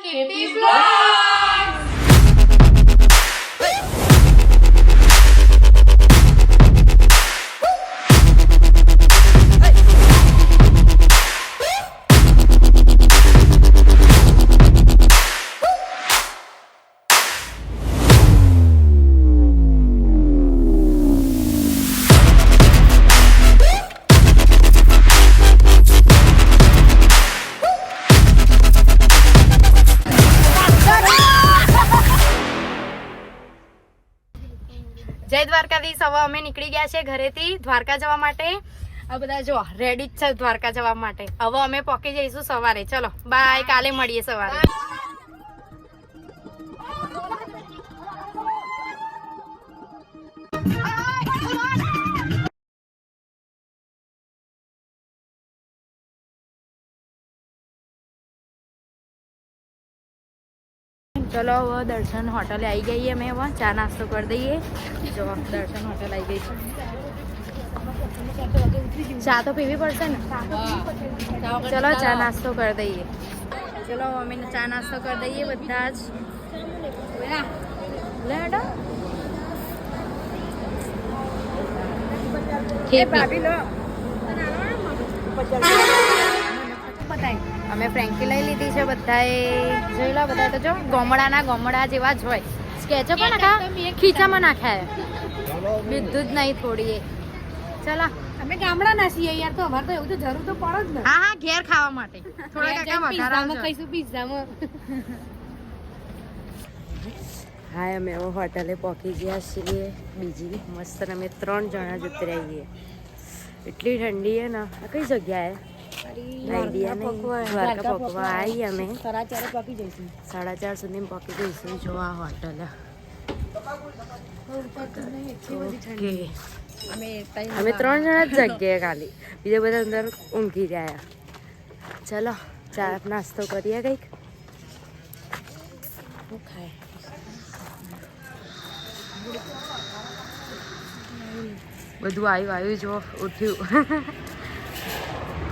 Kitty Vlogs! જય દ્વારકાધીશ. હવે અમે નીકળી ગયા છે ઘરેથી દ્વારકા જવા માટે. આ બધા જો રેડી જ છે દ્વારકા જવા માટે. હવે અમે પહોંચી જઈશું સવારે. ચલો બાય, કાલે મળીએ સવારે. ચલો હવે દર્શન હોટલે આવી ગઈએ. અમે હવે ચા નાસ્તો કરી દઈએ. જો દર્શન હોટલ આવી ગઈ છે. ચા તો પીવી પડશે ને. ચલો ચા નાસ્તો કરી દઈએ. ચલો અમે ચા નાસ્તો કરી દઈએ બધા જ. અમે ફ્રેન્કી લઈ લીધી છે બધાએ. જોઈ લો બધા તો જો ગોમડા જેવા જ હોય. સ્કેચઅપ ખીચામાં નાખ્યા બીધું જ નહીં થોડી. ચલો અમે ગામડા ના છીએ યાર, તો અમારે તો એવું તો જરૂર તો પડે જ ને. હા ઘેર ખાવા માટે થોડા કઈશું પિઝામાં. હા અમે હવે હોટલે પહોંચી ગયા છીએ. બીજી મસ્ત અમે 3 જણા જ ઉતરાઈએ. એટલી ઠંડી હે ને. આ કઈ જગ્યાએ દ્વારકા પકવા આવી અમે. 4:30 પહોંચી જઈશું. 4:30 સુધી પહોંચી જઈશું. જો આ હોટલ અમે 3 જણા જ જગ્યાએ ખાલી. બીજા બધા અંદર ઊંઘી ગયા. ચલો ચા નાસ્તો કરીએ કંઈક. શું ખાય? બધું આવ્યું જો ઉઠ્યું.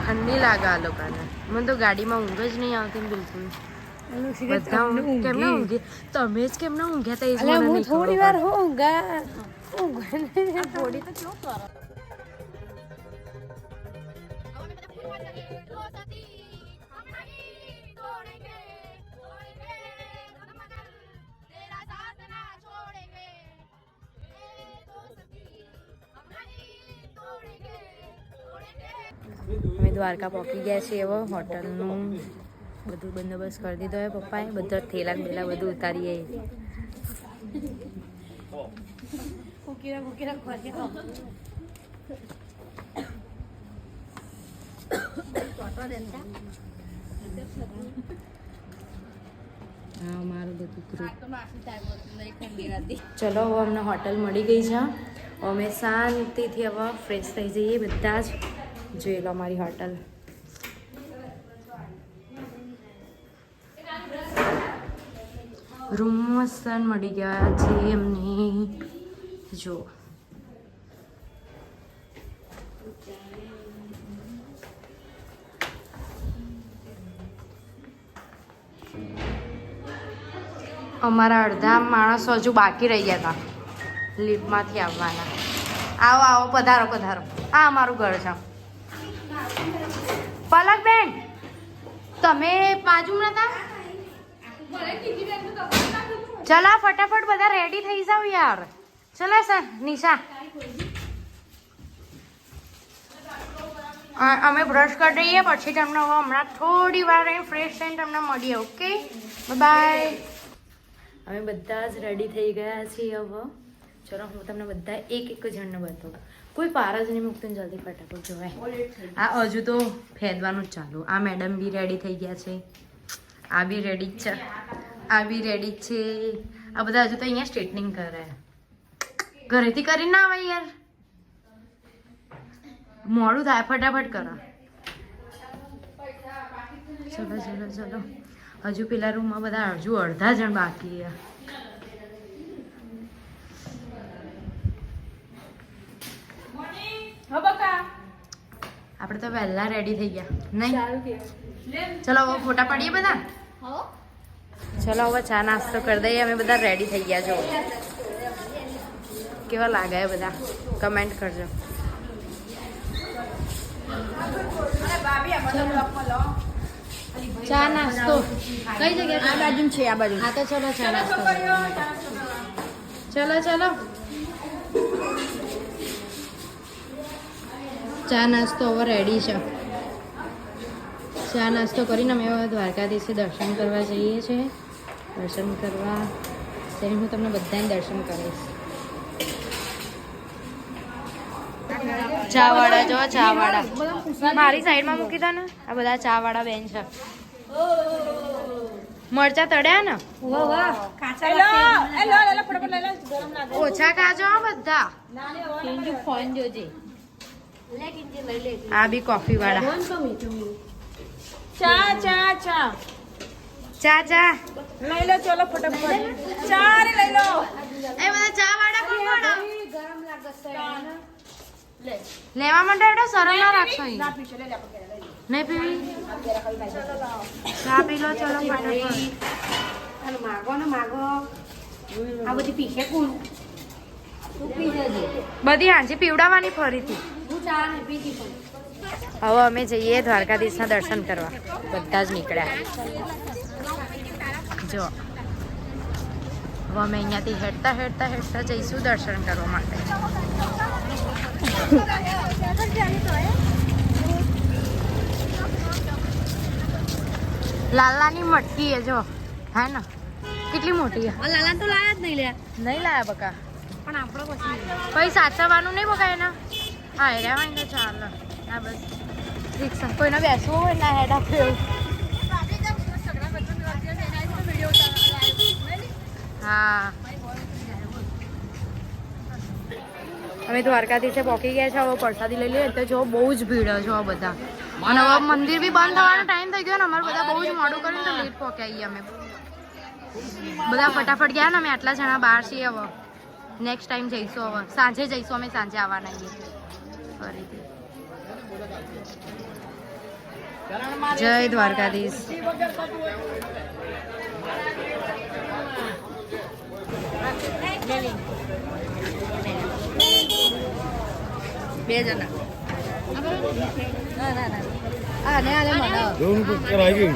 ઠંડી લાગે આ લોકોને. મને તો ગાડીમાં ઊંઘ જ નહીં આવતી બિલકુલ. બધા કેમ ના ઊંઘી? તમે જ કેમ ના ઊંઘ્યા હતા? હું થોડી વાર ઊંઘા બોડી તો કેવું કરો. અમે દ્વારકા પહોંચી ગયા છીએ. હવે હોટલનું બધું બંદોબસ્ત કરી દીધો હોય પપ્પાએ. બધા થેલા બેલા બધું ઉતારીએ. ચલો હવે અમને હોટલ મળી ગઈ છે. અમે શાંતિથી હવે ફ્રેશ થઈ જઈએ બધા જ. જોઈ લો અમારી હોટલ. રૂમ મસ્ત મળી ગયા છે એમને. જો અમારા અડધા માણસો હજુ બાકી રહી ગયા હતા લિફ્ટમાંથી આવવાના. આવો આવો, પધારો પધારો. આ અમારું ઘર છે. પલકબેન તમે બાજુમાં નતા? ચલા ફટાફટ બધા રેડી થઈ જાવ યાર. ચલો સર નિશા. અમે બ્રશ કરી દઈએ પછી તમને હમણાં થોડી વાર ફ્રેશ થઈને તમને મળીએ. Okay bye. અમે બધા જ રેડી થઈ ગયા છીએ હવે. ચલો હું તમને બધા એક જણને બતાવું. કોઈ પાર જ નહીં મૂકતું. જલ્દી ફટાફટ જોવાય. આ હજુ તો ફેદવાનું જ ચાલુ. આ મેડમ બી રેડી થઈ ગયા છે. આ બી રેડી જ છે. આ બી રેડી જ છે. આ બધા હજુ તો અહીંયા સ્ટ્રેટનિંગ કરે. ઘરેથી કરીને ના આવે યાર, મોડું થાય. ફટાફટ કરો. ચલો ચલો ચલો. હજુ પેલા રૂમમાં બધા હજુ અડધા જણ બાકી છે. આપણે તો વહેલા રેડી થઈ ગયા નહીં. ચલો હવે ફોટા પાડીએ બધા. ચલો હવે ચા નાસ્તો કરી દઈએ. અમે બધા રેડી થઈ ગયા છો. કેવા લાગે બધા કમેન્ટ કરજો. ચા નાસ્તો કઈ જગ્યાએ? આ બાજુ છે, આ બાજુ. હા તો ચલો ચા નાસ્તો. ચલો ચલો ચા નાસ્તો હવે રેડી છે. ચા નાસ્તો કરીને અમે હવે દ્વારકાધીશે દર્શન કરવા જઈએ છીએ. દર્શન કરવા ત્યારે હું તમને બધાને દર્શન કરીશ. ચા વાળા જો, ચા વાળા મારી સાઈડમાં મૂકી દો ને. આ બધા ચા વાળા બેન છે. મરચા તળ્યા ને ઓછા કાજો બધા. આ બી કોફી વાળા. ચા ચા ચા ચા ચા લઈ લો, ચલો ફટાફટ ચા રે લઈ લો. એ બધા ચા વાળા કોણ કોણ ગરમ લાગે લેવા માટે એટલે શરમ ના રાખશો. ના પીછે લે લે આપણે નહીં પીવી? ચા પી લો ચલો ફટાફટ. અને માગો ને માગો. આ બધી પીછે કોણ તું પી જજે. બધી હાંજી પીવડાવવાની ફરીથી. હું ચા ને પીધી પણ. હવે અમે જઈએ દ્વારકાધીશના દર્શન કરવા. બધા જ નીકળ્યા જો. હવે અમે અહીંયાથી હેડતા હેડતા હેડતા જઈશું દર્શન કરવા માટે. લાલાની મટકી છે જો, હે ને કેટલી મોટી છે. લાલા તો લાયા જ નહીં લે. નહીં લાયા બકા, પણ આપણો પછી પછી સાચવવાનું નહીં બકા એના. હા એ રહ્યા હોય ને ચાલો. હા બસ રિક્ષા કોઈને બેસવું હોય ના હેડ આપે એવું. હા અમે દ્વારકાધીશે પહોંચી ગયા છે. હવે પ્રસાદી લઈ લઈએ. એટલે જો બહુ જ ભીડ છે બધા. અને હવે મંદિર બી બંધ થવાનો ટાઈમ થઈ ગયો ને. અમારે બધા બહુ જ મોડું કર્યું તો લેટ પહોંચ્યા અમે બધા. ફટાફટ ગયા ને. અમે આટલા જણા બહાર છીએ. હવે નેક્સ્ટ ટાઈમ જઈશું. હવે સાંજે જઈશું. અમે સાંજે આવવાના છીએ ફરીથી. જય દ્વારકાધીશ. બે જણા હા ને આલે મને લો 10.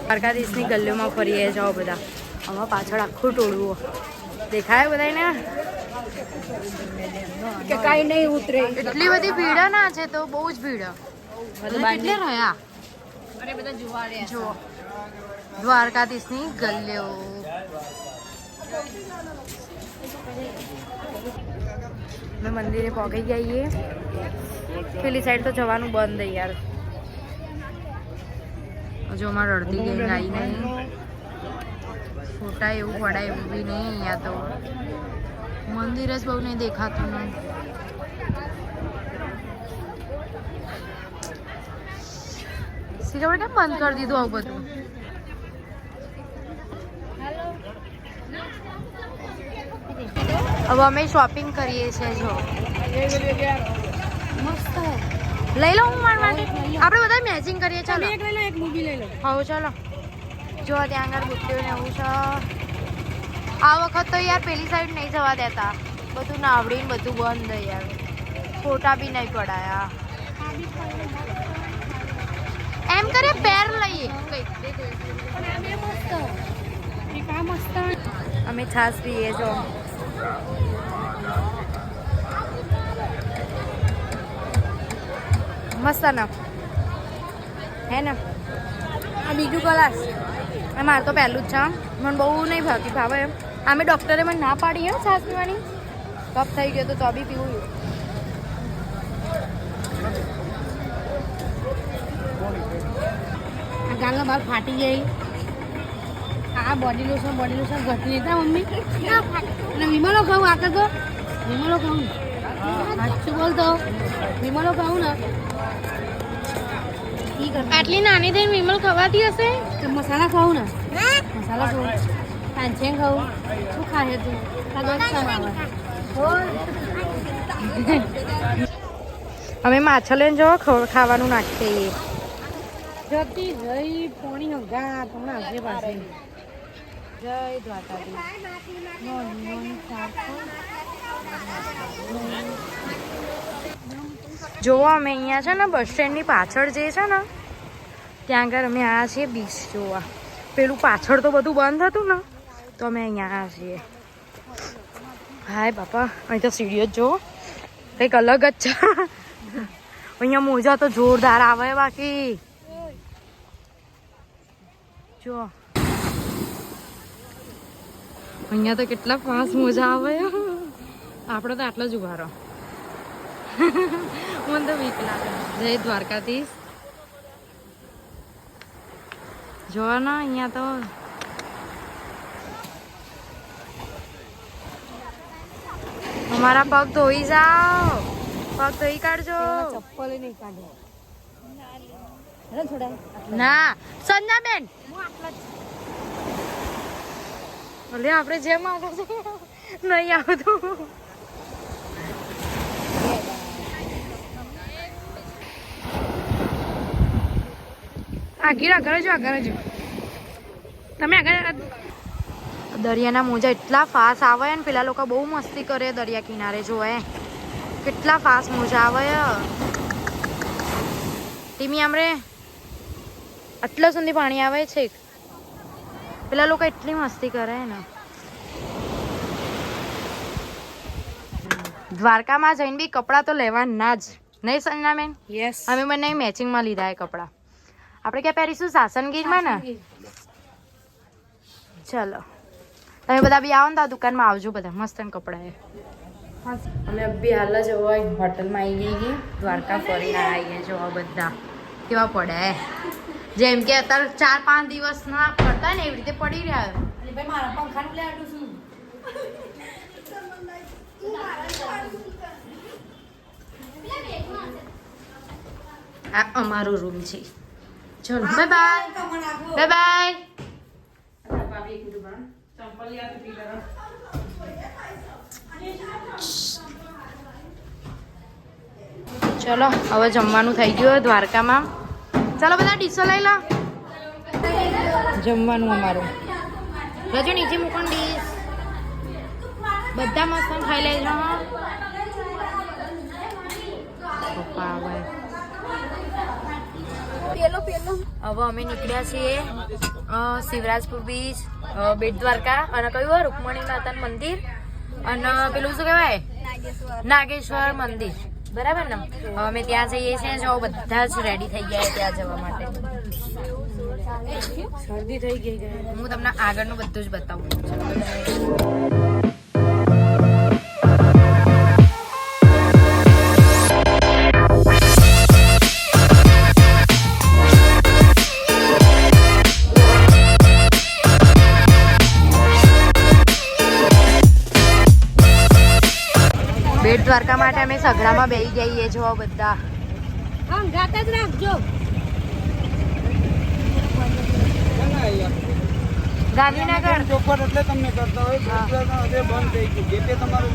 દ્વારકાધીશની ગલીઓમાં ફરીએ જાઓ બધા. આમાં પાછળ આખું ટોળું દેખાય બધાને કે કાઈ નહીં ઉતરે. એટલી બધી ભીડ ના છે તો બહુ જ ભીડ. કેટલે રહ્યા અરે બધા જોવા રહ્યા જો દ્વારકાધીશની ગલીઓ. અમે મંદિરે પહોંચી જઈએ. પેલી સાઈડ તો જવાનું બંધ યાર. જો અમારે અડધી ગઈ આવી નહીં. ફોટા એવું પડાય એવું બી નહીં અહીંયા તો. મંદિર જ બહુ નહીં દેખાતું ને. સિગારેટ કેમ બંધ કરી દીધું આવું બધું? હવે અમે શોપિંગ કરીએ છીએ. જો મસ્ત લઈ લો. હું મારા માટે આપણે બધા મેચિંગ કરીએ. ચાલો એક લઈ લો, એક મૂવી લઈ લો. હા ચાલો. જો ત્યાં આગળ બુટ્ટીઓ ને એવું છે. આ વખત તો યાર પેલી સાઈડ નહીં જવા દેતા. બધું નાવડીને બધું બંધ યાર. ફોટા બી નહીં પડાયા. એમ કરે પેર લઈએ અમે છાસ પીએ. જો મસ્ત ના હે ને. આ બીજું ક્લાસ. મારે તો પહેલું જ છે. મને બહુ નહીં ભાવતી. ભાવે એમ. અમે ડૉક્ટરે મને ના પાડી હે છાસ પીવાની. કપ થઈ ગયો તો બી પીવું. ગાલો બાર ફાટી જાય. આ બોડી લોશન ઘટી લેતા મમ્મી. અને વિમલો ખાવું આ તો વિમલો ખાવું. સાચું બોલતો વિમલો ખાવું ને. આટલી નાની થઈને વિમલ ખવાતી હશે. તો મસાલા ખાવું ને. મસાલા ખાવું. કાંચે ખાવું. શું ખાય તું? બોલ. અમે માછા લઈને જો ખાવાનું નાખીએ. જતી જઈ પોણી હગા તમને આજે પાસે જય દ્વારકાધીશ. જોવો અમે અહીંયા છે ને બસ સ્ટેન્ડની પાછળ જે છે ને ત્યાં આગળ અમે આવ્યા છીએ બીચ જોવા. પેલું પાછળ તો બધું બંધ હતું ને તો અમે અહીંયા આવ્યા છીએ. હાય બાપા, અહીં તો સીડીઓ જ જોવો કંઈક અલગ જ છે. અહીંયા મોજા તો જોરદાર આવે બાકી જો અહીંયા તો કેટલા ફાસ્ટ મોજા આવે. આપણે તો આટલા જ ઉભા રહો. મને તો બીક લાગે. જય દ્વારકાધીશ. જોવા ના અહીંયા તો અમારા પગ ધોઈ જાઓ, પગ ધોઈ કાઢજો. ચપ્પલ નહીં કાઢે થોડા ના સંજના બેન ભલે આપણે જેમ આગળ નહીં આવતું. આગળ આગળ જો તમે આગળ. દરિયાના મોજા એટલા ફાસ્ટ આવે ને પેલા લોકો બહુ મસ્તી કરે દરિયા કિનારે. જોવે કેટલા ફાસ્ટ મોજા આવે. ટીમી આમરે આટલા સુધી પાણી આવે છે. પેલા લોકો એટલી મસ્તી કરે ને. દ્વારકામાં જઈને બી કપડાં તો લેવાના જ નહીં સંજના બેન? યસ અમે બંને મેચિંગમાં લીધા એ કપડાં. આપણે ક્યાં પહેરીશું? સાસનગીરમાં ને. ચલો તમે બધા બી આવો ને તો આ દુકાનમાં આવજો બધા મસ્ત કપડાં એ. અમે અભી હાલ જ હોય હોટલમાં આવી ગઈ દ્વારકા ફરીને આવીએ. જોવા બધા કેવા પડે જેમ કે અત્યારે 4-5 દિવસ ના પડતા ને એવી રીતે પડી રહ્યા. મારા પંખા લે આટલું શું આ અમારો રૂમ છે. ચલો બાય બાય બાય બાય. ચલો હવે જમવાનું થઈ ગયું દ્વારકામાં. ચાલો બધા ડીશો લઈ લો. જમવાનું અમારું રજો નીચે મૂકો ડીશ. બધા મસ્ત ખાઈ લેજો. પપ્પા આવે. હવે અમે નીકળ્યા છીએ શિવરાજપુર બીચ, બેટ દ્વારકા અને કયું રૂકમણી માતાનું મંદિર અને પેલું શું કહેવાય નાગેશ્વર મંદિર. બરાબર ને? અમે ત્યાં જઈએ છીએ. જો બધા જ રેડી થઈ ગયા ત્યાં જવા માટે. શરદી થઈ ગઈ. હું તમને આગળનું બધું જ બતાવું. બેટ દ્વારકા માટે અમે સઘળામાં બેસી જઈએ. જો બધા ગાતા જ રાખજો. ગાંધીનગર ચોખવટ એટલે તમને કરતા હોય હવે બંધ થઈ ગયું. જે તે તમારું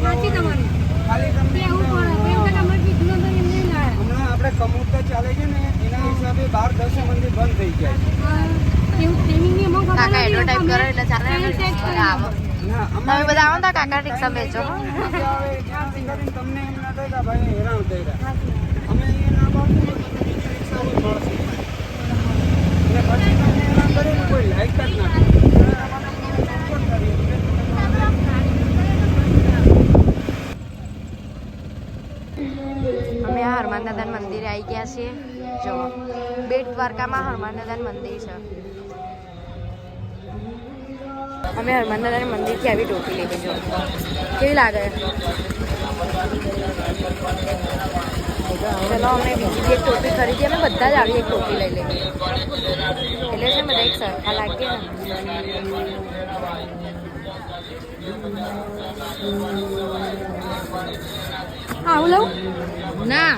વાંચી તમારી ખાલી તમને એવું પડે કેમ કે તમારે કીધું તો એમને લાયા. હમણાં આપણે કમોડતા ચાલે છે ને એના હિસાબે 12-10 મંદિર બંધ થઈ જાય છે. એવું ટ્રેનિંગ ની અમુક કાકા એડવર્ટાઈઝ કરો એટલે ચાલે ને આવો. ના તમે બધા આવો ને તો કાકા રિક્ષા બેચો. આવે ત્યાં કરીને તમને એમ ના થાય કે ભાઈ હેરાન થઈ રહ્યા. અમે અહીંયા ના બાબુ રિક્ષા મળશે અને પછી તમને હેરાન કરીને કોઈ લાઈક જ ના કરે. અમે આ હનુમાન દાદાના મંદિરે આવી ગયા છીએ. જો બેટ દ્વારકામાં હનુમાન દાદાનું મંદિર છે. અમે હનુમાન દાદાના મંદિરથી આવી ટોપી લીધી. જો કેવી લાગે. ચલો અમે બીજી એક ટોપી ખરીદી. અમે બધા જ આવી એક ટોપી લઈ લઈએ એટલે છે બધા એક સરખા લાગીએ ને. આવું લઉં ના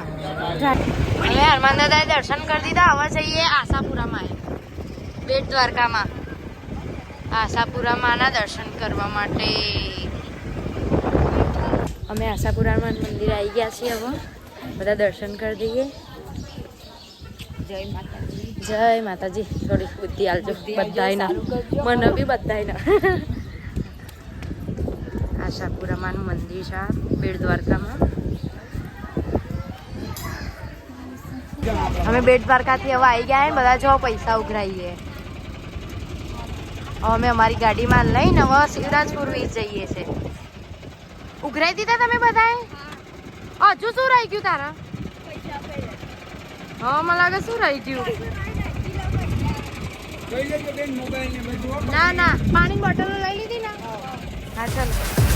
અમે હનુમાન દાદાએ દર્શન કરી દીધા. હવે જઈએ આશાપુરામાં બેટ દ્વારકામાં આશાપુરામાંના દર્શન કરવા માટે. અમે આશાપુરામાં મંદિર આવી ગયા છીએ હવે બધા દર્શન કરી દઈએ. જય માતાજી. થોડી બુદ્ધિ આલજો બધાયના, મને બી બધાયના. આશાપુરામાંનું મંદિર છે બેટ દ્વારકામાં. અમે બેટ દ્વારકાથી હવે આવી ગયા બધા. જો પૈસા ઉઘરાઈએ. અમે અમારી ગાડીમાં લઈને હવે શિવરાજપુર વીજ જઈએ છે. ઉઘરાઈ દીધા તમે બધાએ? હજુ શું રહી ગયું તારા? હા મને લાગે શું રહી ગયું. ના ના પાણી બોટલ લઈ લીધી ને. હા ચાલો.